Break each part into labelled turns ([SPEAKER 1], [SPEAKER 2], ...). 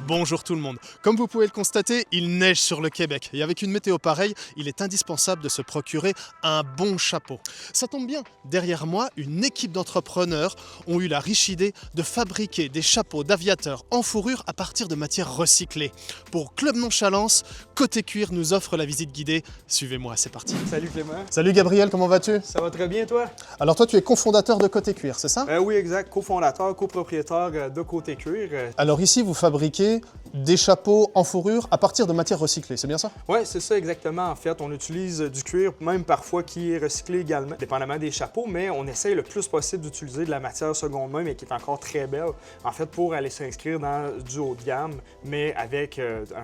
[SPEAKER 1] Bonjour tout le monde. Comme vous pouvez le constater, il neige sur le Québec. Et avec une météo pareille, il est indispensable de se procurer un bon chapeau. Ça tombe bien, derrière moi, une équipe d'entrepreneurs ont eu la riche idée de fabriquer des chapeaux d'aviateurs en fourrure à partir de matières recyclées. Pour Club Nonchalance, Côté Cuir nous offre la visite guidée. Suivez-moi, c'est parti.
[SPEAKER 2] Salut Clément.
[SPEAKER 1] Salut Gabriel, comment vas-tu?
[SPEAKER 2] Ça va très bien toi?
[SPEAKER 1] Alors toi, tu es cofondateur de Côté Cuir, c'est ça?
[SPEAKER 2] Oui, exact. Cofondateur, copropriétaire de Côté Cuir.
[SPEAKER 1] Alors ici, vous fabriquez des chapeaux en fourrure à partir de matières recyclées, c'est bien ça?
[SPEAKER 2] Oui, c'est ça exactement. En fait, on utilise du cuir, même parfois qui est recyclé également, dépendamment des chapeaux, mais on essaye le plus possible d'utiliser de la matière seconde main, mais qui est encore très belle, en fait, pour aller s'inscrire dans du haut de gamme, mais avec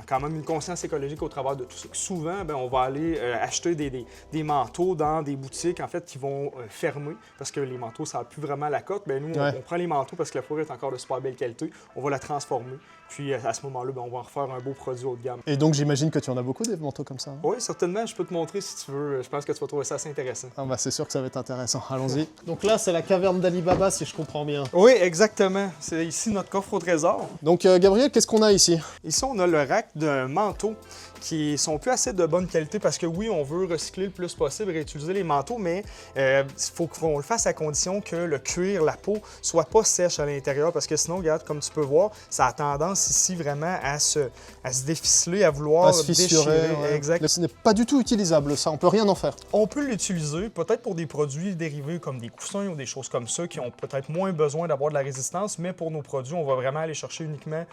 [SPEAKER 2] quand même une conscience écologique au travers de tout ça. Souvent, on va aller acheter des manteaux dans des boutiques, en fait, qui vont fermer, parce que les manteaux, ça n'a plus vraiment la cote. Nous, on prend les manteaux parce que la fourrure est encore de super belle qualité, on va la transformer. Puis à ce moment-là, on va en refaire un beau produit haut de gamme.
[SPEAKER 1] Et donc j'imagine que tu en as beaucoup des manteaux comme ça? Hein?
[SPEAKER 2] Oui, certainement. Je peux te montrer si tu veux. Je pense que tu vas trouver ça assez intéressant.
[SPEAKER 1] Ah bah c'est sûr que ça va être intéressant. Allons-y. Donc là, c'est la caverne d'Ali Baba, si je comprends bien.
[SPEAKER 2] Oui, exactement. C'est ici notre coffre au trésor.
[SPEAKER 1] Donc Gabriel, qu'est-ce qu'on a ici?
[SPEAKER 2] Ici, on a le rack d'un manteau qui sont plus assez de bonne qualité parce que oui, on veut recycler le plus possible, réutiliser les manteaux, mais il faut qu'on le fasse à condition que le cuir, la peau, soit pas sèche à l'intérieur parce que sinon, regarde, comme tu peux voir, ça a tendance ici vraiment à se déficeler, à vouloir
[SPEAKER 1] se fissurer,
[SPEAKER 2] déchirer.
[SPEAKER 1] Ouais.
[SPEAKER 2] Exact.
[SPEAKER 1] Ce n'est pas du tout utilisable, ça, on peut rien en faire.
[SPEAKER 2] On peut l'utiliser peut-être pour des produits dérivés comme des coussins ou des choses comme ça qui ont peut-être moins besoin d'avoir de la résistance, mais pour nos produits, on va vraiment aller chercher uniquement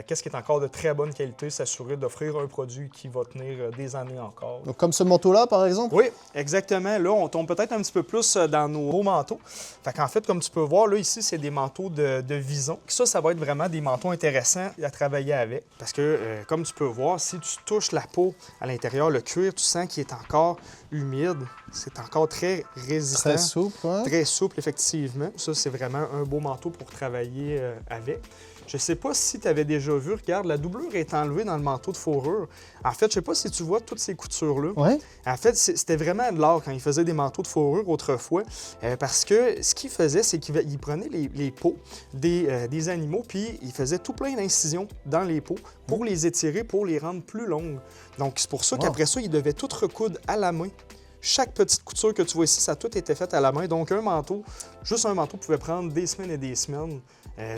[SPEAKER 2] qu'est-ce qui est encore de très bonne qualité, s'assurer d'offrir un produit qui va tenir des années encore.
[SPEAKER 1] Donc comme ce manteau-là, par exemple?
[SPEAKER 2] Oui, exactement. Là, on tombe peut-être un petit peu plus dans nos beaux manteaux. Fait qu'en fait, comme tu peux voir, là, ici, c'est des manteaux de vison. Ça va être vraiment des manteaux intéressants à travailler avec. Parce que, comme tu peux voir, si tu touches la peau à l'intérieur, le cuir, tu sens qu'il est encore humide. C'est encore très résistant.
[SPEAKER 1] Très souple, ouais.
[SPEAKER 2] Très souple, effectivement. Ça, c'est vraiment un beau manteau pour travailler avec. Je sais pas si tu avais déjà vu, regarde, la doublure est enlevée dans le manteau de fourrure. En fait, je sais pas si tu vois toutes ces coutures-là.
[SPEAKER 1] Ouais.
[SPEAKER 2] En fait, c'était vraiment de l'art quand ils faisaient des manteaux de fourrure autrefois, parce que ce qu'ils faisaient, c'est qu'ils prenaient les peaux des animaux, puis ils faisaient tout plein d'incisions dans les peaux pour les étirer, pour les rendre plus longues. Donc, c'est pour ça qu'après ça, ils devaient tout recoudre à la main. Chaque petite couture que tu vois ici, ça a tout été fait à la main. Donc, juste un manteau pouvait prendre des semaines et des semaines,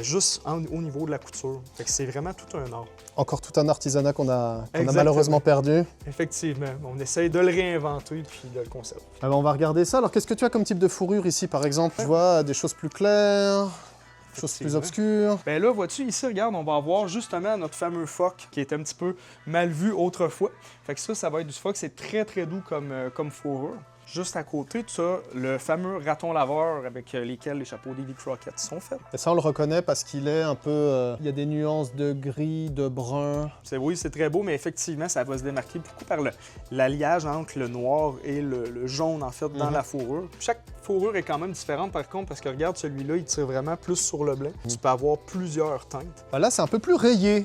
[SPEAKER 2] juste au niveau de la couture. Fait que c'est vraiment tout un art.
[SPEAKER 1] Encore tout un artisanat qu'on a malheureusement perdu.
[SPEAKER 2] Effectivement. On essaye de le réinventer puis de le conserver.
[SPEAKER 1] Ah bah on va regarder ça. Alors, qu'est-ce que tu as comme type de fourrure ici, par exemple? Je vois des choses plus claires, des choses plus obscures.
[SPEAKER 2] Là, vois-tu, ici, regarde, on va avoir justement notre fameux phoque qui est un petit peu mal vu autrefois. Fait que ça va être du phoque. C'est très, très doux comme fourrure. Juste à côté, tu as le fameux raton laveur avec lesquels les chapeaux Davy Crockett sont faits.
[SPEAKER 1] Et ça, on le reconnaît parce qu'il est un peu... il y a des nuances de gris, de brun.
[SPEAKER 2] Oui, c'est très beau, mais effectivement, ça va se démarquer beaucoup par l'alliage entre le noir et le jaune, en fait, dans la fourrure. Chaque fourrure est quand même différente, par contre, parce que regarde, celui-là, il tire vraiment plus sur le blanc. Tu peux avoir plusieurs teintes.
[SPEAKER 1] Bah là, c'est un peu plus rayé.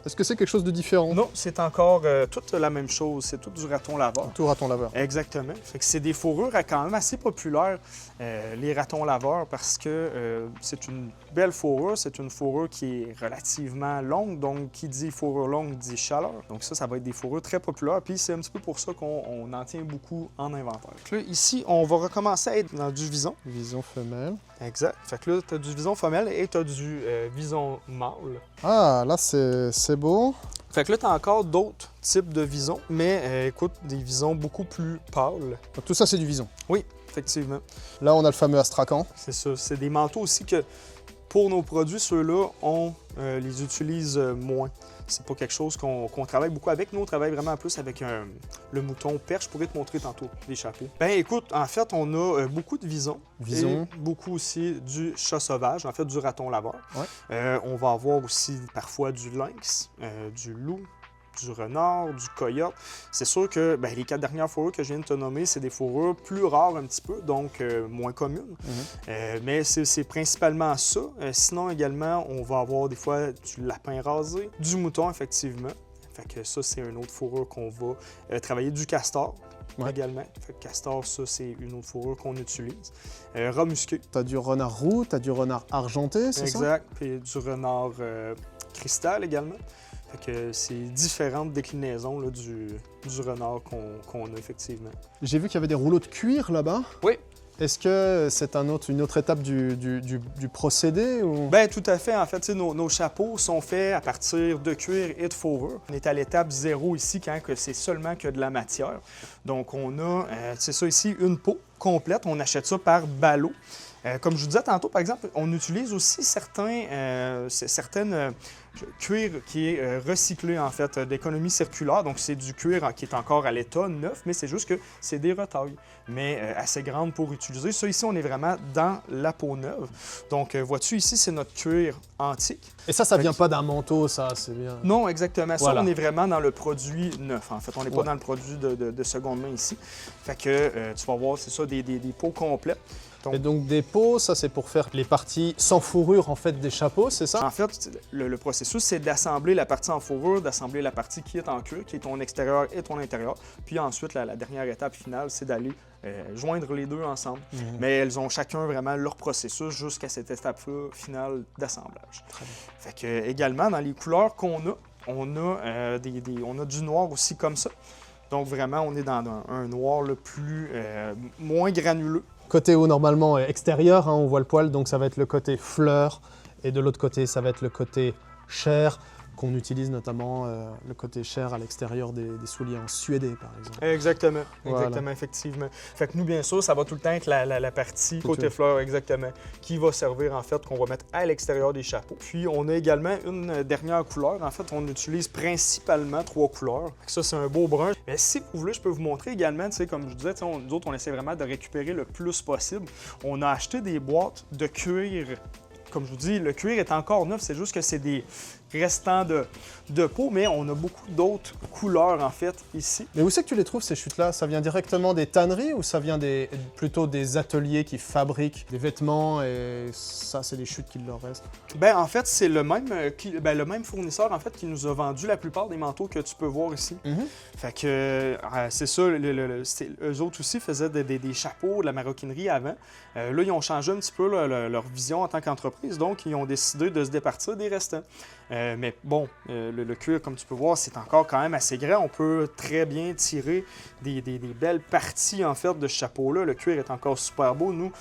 [SPEAKER 1] Est-ce que c'est quelque chose de différent?
[SPEAKER 2] Non, c'est encore toute la même chose. C'est tout du raton laveur.
[SPEAKER 1] Tout raton laveur.
[SPEAKER 2] Exactement. Fait que c'est des fourrures quand même assez populaires, les ratons laveurs, parce que c'est une belle fourrure. C'est une fourrure qui est relativement longue. Donc, qui dit fourrure longue dit chaleur. Donc ça va être des fourrures très populaires. Puis c'est un petit peu pour ça qu'on en tient beaucoup en inventaire. Là, ici, on va recommencer à être dans du vison.
[SPEAKER 1] Vison femelle.
[SPEAKER 2] Exact. Fait que là, tu as du vison femelle et tu as du vison mâle.
[SPEAKER 1] Ah, là, c'est beau.
[SPEAKER 2] Fait que là, tu as encore d'autres types de visons, mais écoute, des visons beaucoup plus pâles.
[SPEAKER 1] Donc, tout ça, c'est du vison.
[SPEAKER 2] Oui, effectivement.
[SPEAKER 1] Là, on a le fameux astrakhan.
[SPEAKER 2] C'est ça. C'est des manteaux aussi que, pour nos produits, ceux-là, on les utilise moins. C'est pas quelque chose qu'on travaille beaucoup avec. Nous, on travaille vraiment plus avec le mouton perche. Je pourrais te montrer tantôt des chapeaux. Écoute, en fait, on a beaucoup de visons.
[SPEAKER 1] Visons.
[SPEAKER 2] Et beaucoup aussi du chat sauvage, en fait, du raton laveur.
[SPEAKER 1] Ouais.
[SPEAKER 2] On va avoir aussi parfois du lynx, du loup, du renard, du coyote. C'est sûr que les 4 dernières fourrures que je viens de te nommer, c'est des fourrures plus rares un petit peu, donc moins communes. Mais c'est principalement ça. Sinon, également, on va avoir des fois du lapin rasé, du mouton, effectivement. Fait que ça, c'est une autre fourrure qu'on va travailler, du castor. Également. Fait que castor, ça, c'est une autre fourrure qu'on utilise. Rat musqué.
[SPEAKER 1] Tu as du renard roux, tu as du renard argenté, c'est ça?
[SPEAKER 2] Exact. Puis du renard cristal également. Fait que c'est différentes déclinaisons là, du renard qu'on a effectivement.
[SPEAKER 1] J'ai vu qu'il y avait des rouleaux de cuir là-bas.
[SPEAKER 2] Oui.
[SPEAKER 1] Est-ce que c'est une autre étape du procédé ou...
[SPEAKER 2] Bien, tout à fait. En fait, nos chapeaux sont faits à partir de cuir et de fourrure. On est à l'étape 0 ici, quand c'est seulement que de la matière. Donc, on a, c'est ça ici, une peau complète. On achète ça par ballot. Comme je vous disais tantôt, par exemple, on utilise aussi certaines cuir qui est recyclé, en fait, d'économie circulaire. Donc, c'est du cuir qui est encore à l'état neuf, mais c'est juste que c'est des retailles, mais assez grandes pour utiliser. Ça, ici, on est vraiment dans la peau neuve. Donc, vois-tu, ici, c'est notre cuir antique.
[SPEAKER 1] Et ça vient pas d'un manteau, ça, c'est bien...
[SPEAKER 2] Non, exactement.
[SPEAKER 1] Voilà.
[SPEAKER 2] Ça, on est vraiment dans le produit neuf, en fait. On n'est pas
[SPEAKER 1] Ouais.
[SPEAKER 2] dans le produit de seconde main ici. Fait que tu vas voir, c'est ça, des peaux complètes.
[SPEAKER 1] Et donc des peaux, ça c'est pour faire les parties sans fourrure en fait des chapeaux, c'est ça?
[SPEAKER 2] En fait, le processus, c'est d'assembler la partie en fourrure, d'assembler la partie qui est en cuir, qui est ton extérieur et ton intérieur. Puis ensuite, la dernière étape finale, c'est d'aller joindre les deux ensemble. Mais elles ont chacun vraiment leur processus jusqu'à cette étape-là finale d'assemblage. Fait que également, dans les couleurs qu'on a, on a du noir aussi comme ça. Donc vraiment, on est dans un noir le plus moins granuleux.
[SPEAKER 1] Côté haut normalement extérieur, hein, on voit le poil, donc ça va être le côté fleur, et de l'autre côté ça va être le côté chair, qu'on utilise notamment le côté chair à l'extérieur des souliers en suédé par exemple.
[SPEAKER 2] Exactement,
[SPEAKER 1] Voilà.
[SPEAKER 2] exactement, effectivement. Fait que nous, bien sûr, ça va tout le temps être la partie côté fleur, exactement, qui va servir en fait, qu'on va mettre à l'extérieur des chapeaux. Puis on a également une dernière couleur. En fait, on utilise principalement 3 couleurs. Ça, c'est un beau brun. Mais si vous voulez, je peux vous montrer également, tu sais, comme je disais, nous autres, on essaie vraiment de récupérer le plus possible. On a acheté des boîtes de cuir. Comme je vous dis, le cuir est encore neuf, c'est juste que c'est des restants de peau, mais on a beaucoup d'autres couleurs, en fait, ici.
[SPEAKER 1] Mais où c'est que tu les trouves ces chutes-là? Ça vient directement des tanneries ou ça vient plutôt des ateliers qui fabriquent des vêtements et ça, c'est des chutes qu'il leur reste?
[SPEAKER 2] Ben en fait, c'est le même fournisseur, en fait, qui nous a vendu la plupart des manteaux que tu peux voir ici. Fait que c'est ça, eux autres aussi faisaient des chapeaux, de la maroquinerie avant. Là, ils ont changé un petit peu leur vision en tant qu'entreprise, donc ils ont décidé de se départir des restants. Mais bon, le cuir, comme tu peux voir, c'est encore quand même assez grand. On peut très bien tirer des belles parties, en fait, de ce chapeau-là. Le cuir est encore super beau. Nous,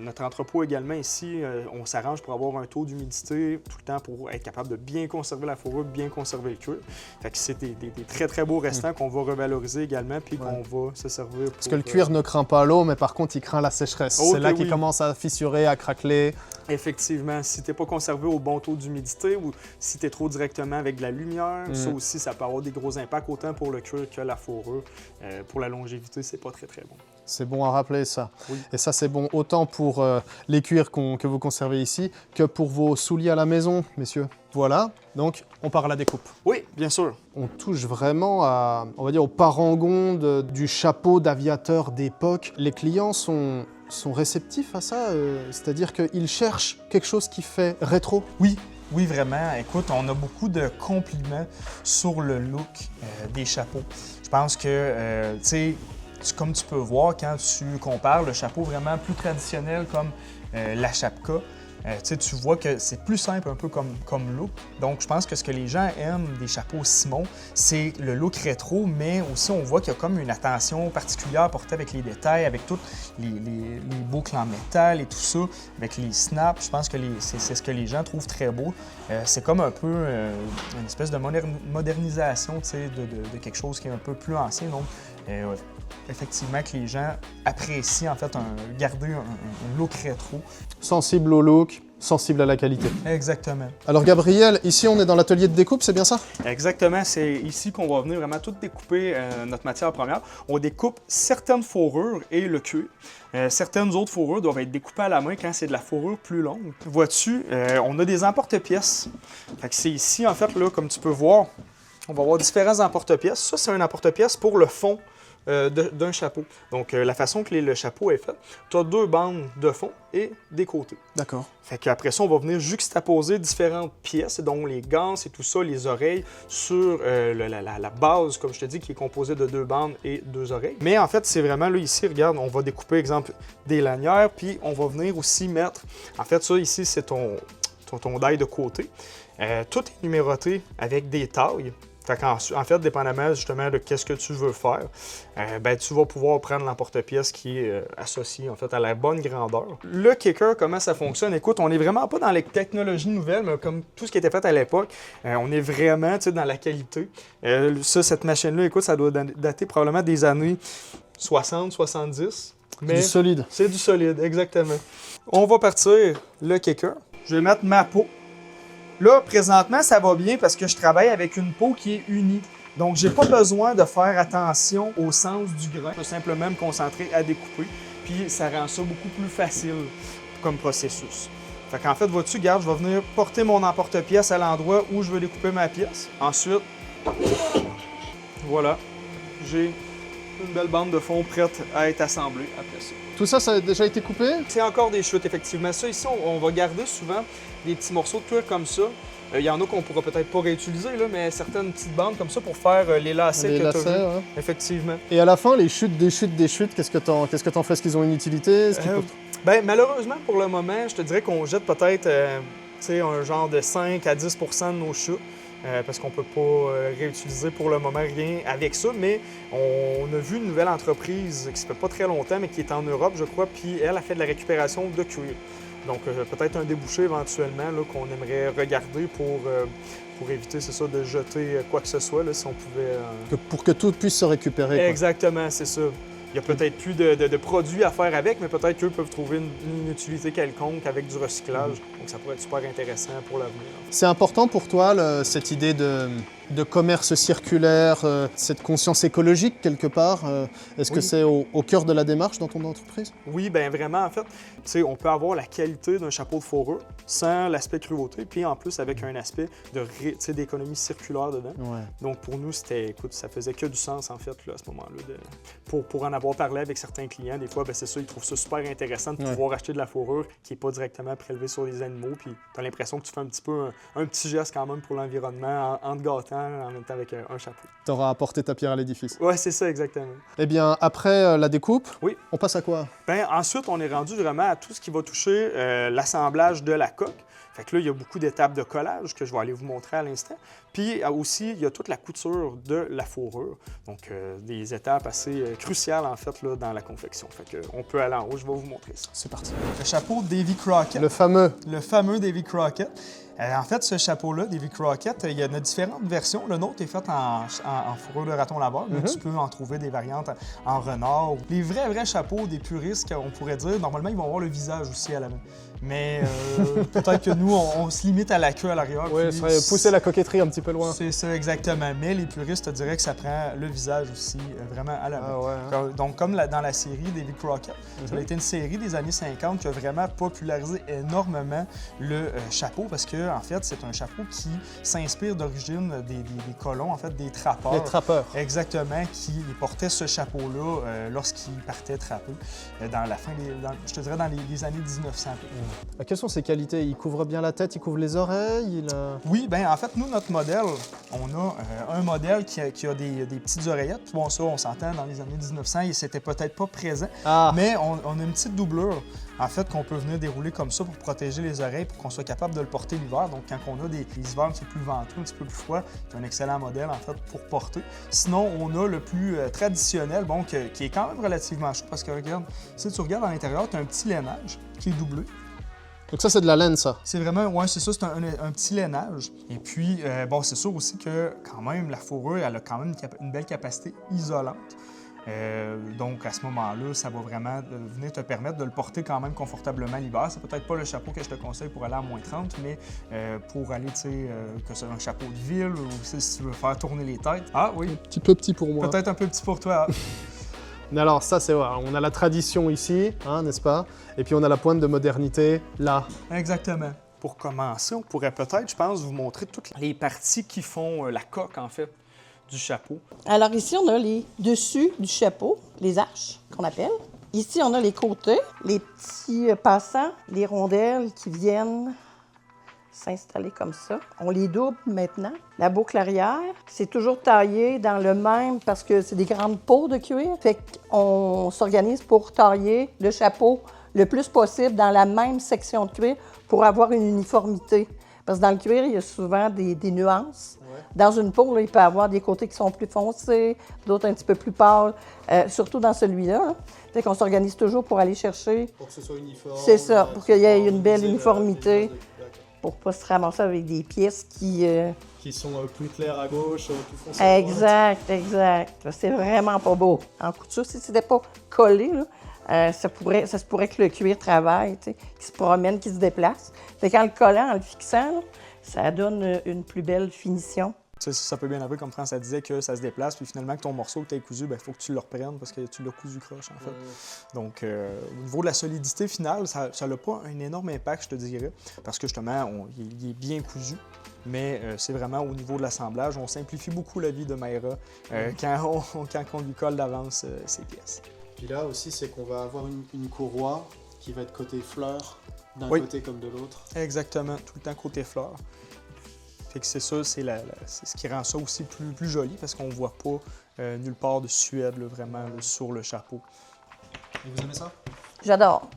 [SPEAKER 2] notre entrepôt également ici, on s'arrange pour avoir un taux d'humidité tout le temps pour être capable de bien conserver la fourrure, bien conserver le cuir. Fait que c'est des très, très beaux restants qu'on va revaloriser également puis qu'on va se servir pour...
[SPEAKER 1] Parce que le cuir ne craint pas l'eau, mais par contre, il craint la sécheresse.
[SPEAKER 2] Oh,
[SPEAKER 1] c'est là
[SPEAKER 2] que
[SPEAKER 1] qu'il
[SPEAKER 2] oui.
[SPEAKER 1] commence à fissurer, à craqueler.
[SPEAKER 2] Effectivement, si tu n'es pas conservé au bon taux d'humidité ou si tu es trop directement avec de la lumière, ça aussi, ça peut avoir des gros impacts autant pour le cuir que la fourrure. Pour la longévité, c'est pas très, très bon.
[SPEAKER 1] C'est bon à rappeler ça.
[SPEAKER 2] Oui.
[SPEAKER 1] Et ça, c'est bon autant pour les cuirs que vous conservez ici que pour vos souliers à la maison, messieurs. Voilà, donc on part à la découpe.
[SPEAKER 2] Oui, bien sûr.
[SPEAKER 1] On touche vraiment à, on va dire, au parangon du chapeau d'aviateur d'époque. Les clients sont réceptifs à ça, c'est-à-dire qu'ils cherchent quelque chose qui fait rétro.
[SPEAKER 2] Oui, vraiment. Écoute, on a beaucoup de compliments sur le look des chapeaux. Je pense que, tu sais, comme tu peux voir quand tu compares le chapeau vraiment plus traditionnel comme la chapka, tu vois que c'est plus simple un peu comme look. Donc, je pense que ce que les gens aiment des chapeaux Simon, c'est le look rétro, mais aussi on voit qu'il y a comme une attention particulière portée avec les détails, avec tous les boucles en métal et tout ça, avec les snaps. Je pense que c'est ce que les gens trouvent très beau. C'est comme un peu une espèce de modernisation de quelque chose qui est un peu plus ancien. Donc, effectivement, que les gens apprécient en fait garder un look rétro.
[SPEAKER 1] Sensible au look, sensible à la qualité.
[SPEAKER 2] Exactement.
[SPEAKER 1] Alors Gabriel, ici on est dans l'atelier de découpe, c'est bien ça?
[SPEAKER 2] Exactement, c'est ici qu'on va venir vraiment tout découper notre matière première. On découpe certaines fourrures et le cuir. Certaines autres fourrures doivent être découpées à la main quand c'est de la fourrure plus longue. Vois-tu, on a des emporte-pièces. Fait que c'est ici, en fait, là, comme tu peux voir, on va avoir différents emporte-pièces. Ça, c'est un emporte-pièce pour le fond d'un chapeau. Donc, la façon que le chapeau est fait, tu as 2 bandes de fond et des côtés.
[SPEAKER 1] D'accord.
[SPEAKER 2] Fait qu'après ça, on va venir juxtaposer différentes pièces, dont les ganses et tout ça, les oreilles, sur la base, comme je te dis, qui est composée de 2 bandes et 2 oreilles. Mais en fait, c'est vraiment là, ici, regarde, on va découper, exemple, des lanières, puis on va venir aussi mettre... En fait, ça, ici, c'est ton ton die de côté. Tout est numéroté avec des tailles. Fait en fait, dépendamment justement de qu'est-ce que tu veux faire, tu vas pouvoir prendre l'emporte-pièce qui est associé en fait à la bonne grandeur. Le kicker, comment ça fonctionne? Écoute, on n'est vraiment pas dans les technologies nouvelles, mais comme tout ce qui était fait à l'époque, on est vraiment dans la qualité. Cette machine-là, écoute, ça doit dater probablement des années 60, 70. Mais
[SPEAKER 1] du solide.
[SPEAKER 2] C'est du solide, exactement. On va partir le kicker. Je vais mettre ma peau. Là, présentement, ça va bien parce que je travaille avec une peau qui est unie. Donc, j'ai pas besoin de faire attention au sens du grain. Je peux simplement me concentrer à découper. Puis, ça rend ça beaucoup plus facile comme processus. Fait qu'en fait, vois-tu, regarde, je vais venir porter mon emporte-pièce à l'endroit où je veux découper ma pièce. Ensuite, voilà, j'ai une belle bande de fond prête à être assemblée après ça.
[SPEAKER 1] Tout ça, ça a déjà été coupé?
[SPEAKER 2] C'est encore des chutes, effectivement. Ça, ici, on va garder souvent des petits morceaux de cuir comme ça. Il y en a qu'on pourra peut-être pas réutiliser, là, mais certaines petites bandes comme ça pour faire les lacets
[SPEAKER 1] Les
[SPEAKER 2] que tu as
[SPEAKER 1] lacets,
[SPEAKER 2] vus.
[SPEAKER 1] ouais.
[SPEAKER 2] Effectivement.
[SPEAKER 1] Et à la fin, les chutes, des chutes, des chutes, qu'est-ce que t'en fais? Est-ce qu'ils ont une utilité? Est-ce qu'ils peuvent-
[SPEAKER 2] Malheureusement, pour le moment, je te dirais qu'on jette peut-être un genre de 5 à 10 % de nos chutes. Parce qu'on ne peut pas réutiliser pour le moment rien avec ça, mais on a vu une nouvelle entreprise qui ne fait pas très longtemps, mais qui est en Europe, je crois, puis elle a fait de la récupération de cuir. Donc peut-être un débouché éventuellement là, qu'on aimerait regarder pour éviter, c'est ça, de jeter quoi que ce soit, là, si on pouvait...
[SPEAKER 1] Pour que tout puisse se récupérer. Quoi.
[SPEAKER 2] Exactement, c'est ça. Il n'y a peut-être plus de produits à faire avec, mais peut-être qu'eux peuvent trouver une utilité quelconque avec du recyclage. Donc ça pourrait être super intéressant pour l'avenir.
[SPEAKER 1] C'est important pour toi, cette idée de commerce circulaire, cette conscience écologique quelque part? Est-ce que c'est au cœur de la démarche dans ton entreprise?
[SPEAKER 2] Oui, bien vraiment, en fait, on peut avoir la qualité d'un chapeau de fourrure sans l'aspect cruauté, puis en plus avec un aspect d'économie circulaire dedans.
[SPEAKER 1] Ouais.
[SPEAKER 2] Donc pour nous, écoute, ça faisait que du sens en fait là, à ce moment-là. Pour en avoir parlé avec certains clients, des fois, c'est ça, ils trouvent ça super intéressant de pouvoir acheter de la fourrure qui n'est pas directement prélevée sur les animaux, puis tu as l'impression que tu fais un petit peu un petit geste quand même pour l'environnement en te gâtant en même temps avec un chapeau.
[SPEAKER 1] Tu auras apporté ta pierre à l'édifice.
[SPEAKER 2] Oui, c'est ça, exactement.
[SPEAKER 1] Eh bien, après la découpe,
[SPEAKER 2] oui.
[SPEAKER 1] On passe à quoi?
[SPEAKER 2] Ensuite, on est rendu vraiment à tout ce qui va toucher l'assemblage de la coque. Fait que là, il y a beaucoup d'étapes de collage que je vais aller vous montrer à l'instant. Puis aussi, il y a toute la couture de la fourrure. Donc, des étapes assez cruciales, en fait, là, dans la confection. Fait que on peut aller en haut, je vais vous montrer ça.
[SPEAKER 1] C'est parti.
[SPEAKER 2] Le chapeau Davy Crockett.
[SPEAKER 1] Le fameux.
[SPEAKER 2] Le fameux Davy Crockett. En fait, ce chapeau-là, Davy Crockett, il y en a différentes versions. Le nôtre est fait en fourrure de raton laveur, mais tu peux en trouver des variantes en renard. Les vrais chapeaux des puristes, on pourrait dire, normalement, ils vont avoir le visage aussi à la main. Mais peut-être que nous, on se limite à la queue à l'arrière.
[SPEAKER 1] Oui, ça serait pousser la coquetterie un petit peu loin.
[SPEAKER 2] C'est ça, exactement. Mais les puristes te diraient que ça prend le visage aussi, vraiment à la main.
[SPEAKER 1] Ah ouais, hein?
[SPEAKER 2] Donc, comme dans la série Davy Crockett, ça a été une série des années 50 qui a vraiment popularisé énormément le chapeau parce que, en fait, c'est un chapeau qui s'inspire d'origine des colons, en fait, des trappeurs.
[SPEAKER 1] Les trappeurs.
[SPEAKER 2] Exactement, qui portaient ce chapeau-là lorsqu'ils partaient trapper dans la fin je te dirais dans les années 1900.
[SPEAKER 1] Quelles sont ses qualités? Il couvre bien la tête, il couvre les oreilles?
[SPEAKER 2] Oui, bien en fait, nous, notre modèle, on a un modèle qui a des petites oreillettes. Bon, ça, on s'entend, dans les années 1900, et c'était peut-être pas présent, mais on a une petite doublure, en fait, qu'on peut venir dérouler comme ça pour protéger les oreilles, pour qu'on soit capable de le porter l'hiver. Donc, quand on a des hivers un petit peu plus venteux, un petit peu plus froid, c'est un excellent modèle, en fait, pour porter. Sinon, on a le plus traditionnel, bon, qui est quand même relativement chaud, parce que, regarde, si tu regardes à l'intérieur, tu as un petit lainage qui est doublé.
[SPEAKER 1] Donc ça, c'est de la laine, ça?
[SPEAKER 2] C'est vraiment, oui, c'est ça, c'est un petit lainage. Et puis, bon, c'est sûr aussi que, quand même, la fourrure, elle a quand même une belle capacité isolante. Donc, à ce moment-là, ça va vraiment venir te permettre de le porter quand même confortablement l'hiver. C'est peut-être pas le chapeau que je te conseille pour aller à moins 30, mais pour aller, tu sais, que c'est un chapeau de ville ou si tu veux faire tourner les têtes. Ah oui.
[SPEAKER 1] Un petit peu petit pour moi.
[SPEAKER 2] Peut-être un peu petit pour toi.
[SPEAKER 1] Alors ça, c'est vrai. On a la tradition ici, hein, n'est-ce pas? Et puis on a la pointe de modernité là.
[SPEAKER 2] Exactement. Pour commencer, on pourrait peut-être, je pense, vous montrer toutes les parties qui font la coque, en fait, du chapeau.
[SPEAKER 3] Alors ici, on a les dessus du chapeau, les arches qu'on appelle. Ici, on a les côtés, les petits passants, les rondelles qui viennent s'installer comme ça. On les double maintenant. La boucle arrière, c'est toujours taillé dans le même parce que c'est des grandes peaux de cuir. Fait qu'on s'organise pour tailler le chapeau le plus possible dans la même section de cuir pour avoir une uniformité. Parce que dans le cuir, il y a souvent des nuances.
[SPEAKER 1] Ouais.
[SPEAKER 3] Dans une peau, là, il peut y avoir des côtés qui sont plus foncés, d'autres un petit peu plus pâles, surtout dans celui-là. Hein. Fait qu'on s'organise toujours pour aller chercher.
[SPEAKER 1] Pour que ce soit uniforme.
[SPEAKER 3] C'est ça, pour qu'il y ait une belle
[SPEAKER 1] harmoniser
[SPEAKER 3] uniformité,
[SPEAKER 1] d'accord.
[SPEAKER 3] pour ne pas se ramasser avec des pièces qui...
[SPEAKER 1] Qui sont plus clairs à gauche, plus foncés à droite.
[SPEAKER 3] Exact, exact. C'est vraiment pas beau. En couture, si c'était pas collé, là, ça se pourrait que le cuir travaille, tu sais, qu'il se promène, qu'il se déplace. Fait qu'en le collant, en le fixant, là, ça donne une plus belle finition.
[SPEAKER 2] Tu sais, ça peut bien arriver, comme France disait, que ça se déplace, puis finalement, que ton morceau que tu as cousu, il faut que tu le reprennes parce que tu l'as cousu croche, en fait. Donc, au niveau de la solidité finale, ça n'a pas un énorme impact, je te dirais, parce que justement, il est bien cousu. Mais c'est vraiment au niveau de l'assemblage, on simplifie beaucoup la vie de Mayra quand on lui colle d'avance ses pièces.
[SPEAKER 1] Puis là aussi, c'est qu'on va avoir une courroie qui va être côté fleur, d'un
[SPEAKER 2] Oui.
[SPEAKER 1] côté comme de l'autre.
[SPEAKER 2] Exactement, tout le temps côté fleur. Fait que c'est ça, c'est ce qui rend ça aussi plus joli parce qu'on ne voit pas nulle part de suède là, vraiment là, sur le chapeau.
[SPEAKER 1] Et vous aimez ça?
[SPEAKER 3] J'adore.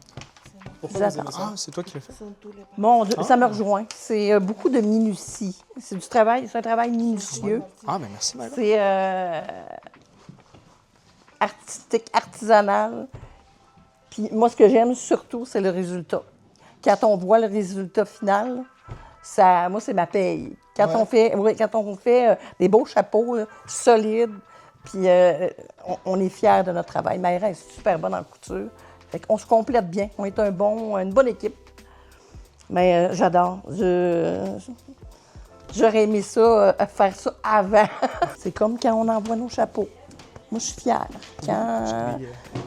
[SPEAKER 1] Pourquoi vous aimez ça?
[SPEAKER 2] Ah, c'est toi qui l'as fait?
[SPEAKER 3] Mon Dieu, ça me rejoint. C'est beaucoup de minutie. C'est du travail, c'est un travail minutieux.
[SPEAKER 2] Ah, ben merci, Mayra.
[SPEAKER 3] C'est artistique, artisanal. Puis moi, ce que j'aime surtout, c'est le résultat. Quand on voit le résultat final, moi, c'est ma paye. Quand on fait des beaux chapeaux là, solides, puis on est fiers de notre travail. Mayra est super bonne en couture. Fait qu'on se complète bien. On est une bonne équipe. Mais j'adore. J'aurais aimé ça, faire ça avant. C'est comme quand on envoie nos chapeaux. Moi, je suis fière. Quand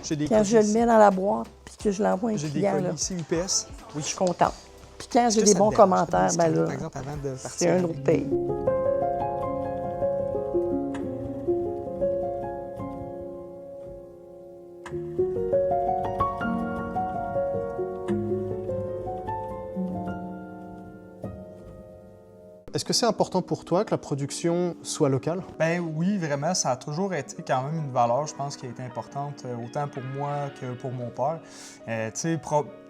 [SPEAKER 3] je le mets dans la boîte puis que je l'envoie à un
[SPEAKER 2] J'ai des
[SPEAKER 3] client,
[SPEAKER 2] colis
[SPEAKER 3] là,
[SPEAKER 2] ici UPS.
[SPEAKER 3] je suis contente. Puis quand j'ai
[SPEAKER 2] Est-ce que
[SPEAKER 3] des
[SPEAKER 2] ça
[SPEAKER 3] bons
[SPEAKER 2] te dérange
[SPEAKER 3] commentaires,
[SPEAKER 2] de
[SPEAKER 3] ben
[SPEAKER 2] discuter,
[SPEAKER 3] là,
[SPEAKER 2] par exemple, avant de partir
[SPEAKER 3] c'est un autre pays.
[SPEAKER 1] Est-ce que c'est important pour toi que la production soit locale?
[SPEAKER 2] Ben oui, vraiment, ça a toujours été quand même une valeur, je pense, qui a été importante autant pour moi que pour mon père. Tu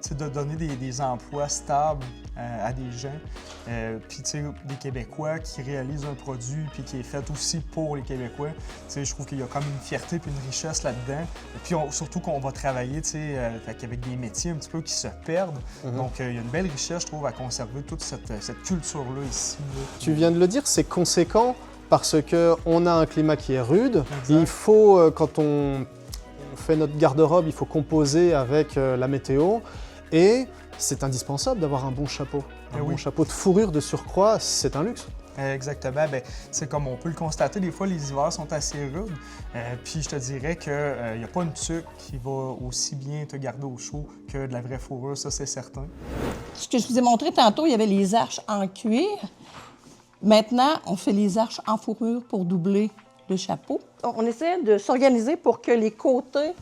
[SPEAKER 2] sais, de donner des emplois stables à des gens, puis tu sais, des Québécois qui réalisent un produit puis qui est fait aussi pour les Québécois. Tu sais, je trouve qu'il y a comme une fierté puis une richesse là-dedans. Et puis surtout qu'on va travailler, tu sais, avec des métiers un petit peu qui se perdent. Donc il y a une belle richesse, je trouve, à conserver toute cette culture-là ici. Là.
[SPEAKER 1] Tu viens de le dire, c'est conséquent parce qu'on a un climat qui est rude.
[SPEAKER 2] Exact.
[SPEAKER 1] Il faut, quand on fait notre garde-robe, il faut composer avec la météo. Et c'est indispensable d'avoir un bon chapeau. Un bon chapeau de fourrure de surcroît, c'est un luxe.
[SPEAKER 2] Exactement. Bien, c'est comme on peut le constater, des fois, les hivers sont assez rudes. Puis je te dirais qu'il n'y a pas une tuque qui va aussi bien te garder au chaud que de la vraie fourrure, ça, c'est certain.
[SPEAKER 3] Ce que je vous ai montré tantôt, il y avait les arches en cuir. Maintenant, on fait les arches en fourrure pour doubler le chapeau. On essaie de s'organiser pour que les côtés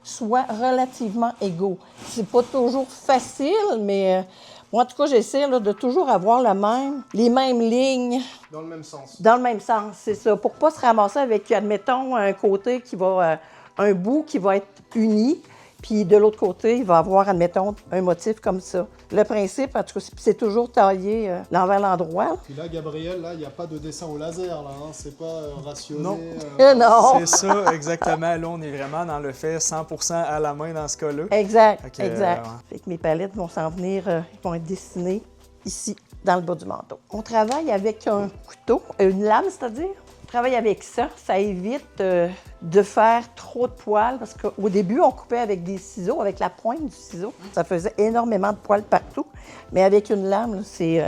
[SPEAKER 3] soient relativement égaux. C'est pas toujours facile, mais moi, en tout cas, j'essaie là, de toujours avoir les mêmes lignes.
[SPEAKER 1] Dans le même sens.
[SPEAKER 3] Dans le même sens, c'est ça. Pour pas se ramasser avec, admettons, un côté qui va, un bout qui va être uni, puis de l'autre côté, il va avoir, admettons, un motif comme ça. Le principe, en tout cas, c'est toujours taillé l'envers l'endroit.
[SPEAKER 1] Puis là, Gabriel, là, il n'y a pas de dessin au laser, là, hein? C'est pas rationné.
[SPEAKER 2] Non.
[SPEAKER 3] Non!
[SPEAKER 2] C'est ça, exactement. Là, on est vraiment dans le fait 100% à la main dans ce cas-là.
[SPEAKER 3] Exact,
[SPEAKER 2] Fait que,
[SPEAKER 3] exact. Fait que mes palettes vont s'en venir, ils vont être dessinées ici, dans le bas du manteau. On travaille avec un couteau, une lame, c'est-à-dire. On travaille avec ça. Ça évite de faire trop de poils parce qu'au début, on coupait avec des ciseaux, avec la pointe du ciseau. Ça faisait énormément de poils partout. Mais avec une lame, là, c'est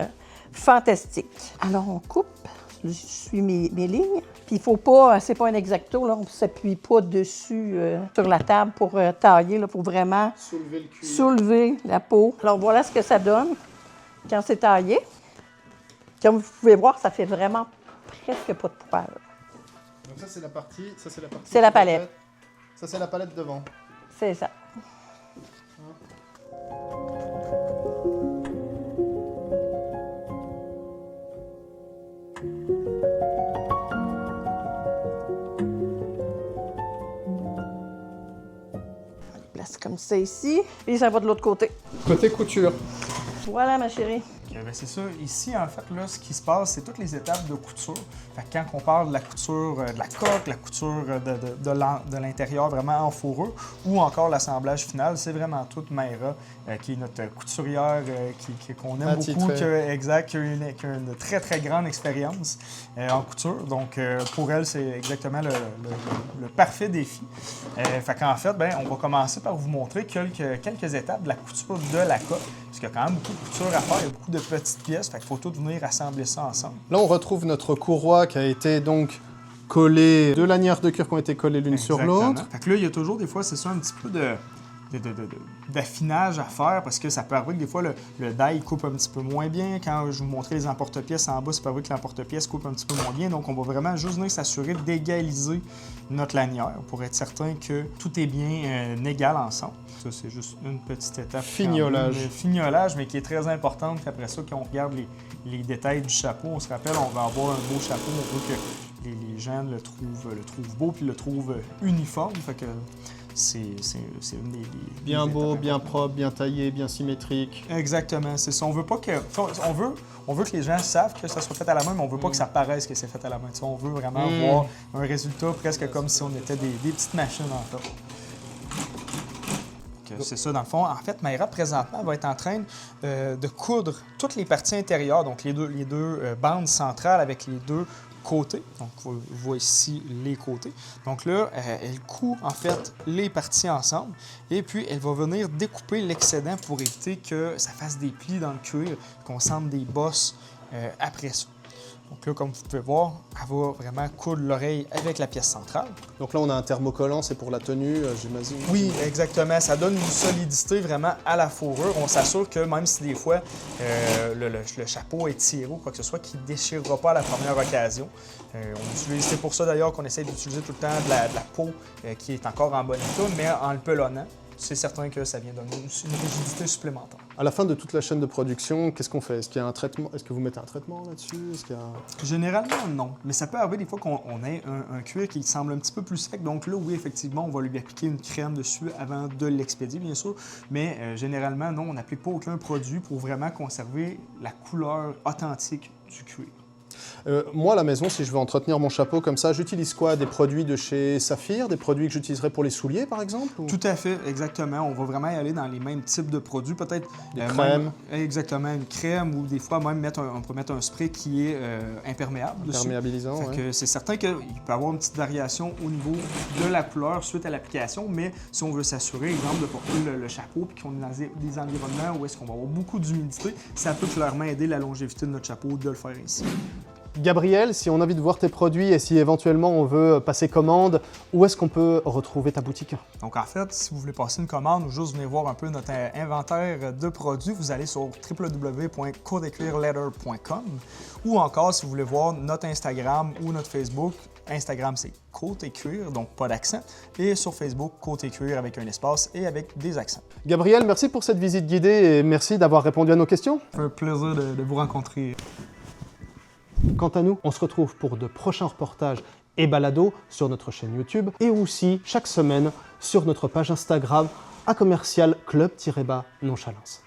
[SPEAKER 3] fantastique. Alors, on coupe. Je suis mes lignes. Puis il faut pas, c'est pas un exacto, là, on ne s'appuie pas dessus sur la table pour tailler, il faut vraiment
[SPEAKER 1] Soulever le cul.
[SPEAKER 3] soulever la peau. Alors voilà ce que ça donne quand c'est taillé. Comme vous pouvez voir, ça fait vraiment presque pas de poils.
[SPEAKER 1] Donc ça, c'est la partie...
[SPEAKER 3] C'est la palette.
[SPEAKER 1] Ça, c'est la palette devant.
[SPEAKER 3] C'est ça. place comme ça ici. Et ça va de l'autre côté.
[SPEAKER 1] Côté couture.
[SPEAKER 3] Voilà, ma chérie.
[SPEAKER 2] Ben c'est ça. Ici, en fait, là, ce qui se passe, c'est toutes les étapes de couture. Fait que quand on parle de la couture de la coque, la couture de l'intérieur vraiment en fourrure, ou encore l'assemblage final, c'est vraiment tout Mayra, qui est notre couturière qu'on aime beaucoup, qui a une très, très grande expérience en couture. Donc, pour elle, c'est exactement le parfait défi. Fait qu'en fait, ben, on va commencer par vous montrer quelques étapes de la couture de la coque, parce qu'il y a quand même beaucoup de couture à faire, il y a beaucoup de petites pièces, fait qu'il faut tout venir assembler ça ensemble.
[SPEAKER 1] Là, on retrouve notre courroie qui a été donc collée, 2 lanières de cuir qui ont été collées l'une sur l'autre.
[SPEAKER 2] Fait que là, il y a toujours des fois, c'est ça, un petit peu d'affinage à faire parce que ça peut arriver que des fois le die coupe un petit peu moins bien. Quand je vous montrais les emporte-pièces en bas, ça peut arriver que l'emporte-pièce coupe un petit peu moins bien. Donc, on va vraiment juste venir s'assurer d'égaliser notre lanière pour être certain que tout est bien égal ensemble. Ça, c'est juste une petite étape. Fignolage, mais qui est très importante. Puis après ça, quand on regarde les détails du chapeau, on se rappelle, on va avoir un beau chapeau. On veut que les gens le trouvent beau puis le trouvent uniforme. Fait que c'est une des
[SPEAKER 1] bien beau, bien propre, bien taillé, bien symétrique.
[SPEAKER 2] Exactement, c'est ça. On veut pas que on veut que les gens savent que ça soit fait à la main, mais on veut pas que ça paraisse que c'est fait à la main. Tu sais, on veut vraiment voir un résultat presque comme si on était des petites machines en fait. C'est ça, dans le fond. En fait, Mayra, présentement, va être en train de coudre toutes les parties intérieures, donc les deux bandes centrales avec les deux côtés. Donc, vous voyez ici les côtés. Donc là, elle coud, en fait, les parties ensemble. Et puis, elle va venir découper l'excédent pour éviter que ça fasse des plis dans le cuir, qu'on sente des bosses après ça. Donc là, comme vous pouvez voir, elle va vraiment coudre l'oreille avec la pièce centrale.
[SPEAKER 1] Donc là, on a un thermocollant, c'est pour la tenue, j'imagine?
[SPEAKER 2] Oui, exactement. Ça donne une solidité vraiment à la fourrure. On s'assure que même si des fois le chapeau est tiré ou quoi que ce soit, qu'il ne déchirera pas à la première occasion. C'est pour ça d'ailleurs qu'on essaie d'utiliser tout le temps de la peau qui est encore en bon état, mais en le pelonnant. C'est certain que ça vient donner une rigidité supplémentaire.
[SPEAKER 1] À la fin de toute la chaîne de production, qu'est-ce qu'on fait? Est-ce qu'il y a un traitement? Est-ce que vous mettez un traitement là-dessus?
[SPEAKER 2] Généralement, non. Mais ça peut arriver des fois qu'on ait un cuir qui semble un petit peu plus sec. Donc là, oui, effectivement, on va lui appliquer une crème dessus avant de l'expédier, bien sûr. Mais généralement, non, on n'applique pas aucun produit pour vraiment conserver la couleur authentique du cuir.
[SPEAKER 1] Moi, à la maison, si je veux entretenir mon chapeau comme ça, j'utilise quoi? Des produits de chez Saphir? Des produits que j'utiliserais pour les souliers, par exemple? Ou...
[SPEAKER 2] Tout à fait, exactement. On va vraiment y aller dans les mêmes types de produits. Peut-être...
[SPEAKER 1] Une crème.
[SPEAKER 2] Exactement, une crème ou des fois même on peut mettre un spray qui est imperméable dessus.
[SPEAKER 1] Imperméabilisant,
[SPEAKER 2] oui. C'est certain qu'il peut y avoir une petite variation au niveau de la couleur suite à l'application, mais si on veut s'assurer, exemple, de porter le chapeau puis qu'on est dans des environnements où est-ce qu'on va avoir beaucoup d'humidité, ça peut clairement aider la longévité de notre chapeau de le faire ainsi.
[SPEAKER 1] Gabriel, si on a envie de voir tes produits et si éventuellement on veut passer commande, où est-ce qu'on peut retrouver ta boutique?
[SPEAKER 2] Donc en fait, si vous voulez passer une commande ou juste venir voir un peu notre inventaire de produits, vous allez sur www.cotecuirleather.com ou encore si vous voulez voir notre Instagram ou notre Facebook. Instagram, c'est Côte et Cuir, donc pas d'accent, et sur Facebook, Côte et Cuir avec un espace et avec des accents.
[SPEAKER 1] Gabriel, merci pour cette visite guidée et merci d'avoir répondu à nos questions.
[SPEAKER 2] C'est un plaisir de vous rencontrer.
[SPEAKER 1] Quant à nous, on se retrouve pour de prochains reportages et balados sur notre chaîne YouTube et aussi chaque semaine sur notre page Instagram @club-nonchalance.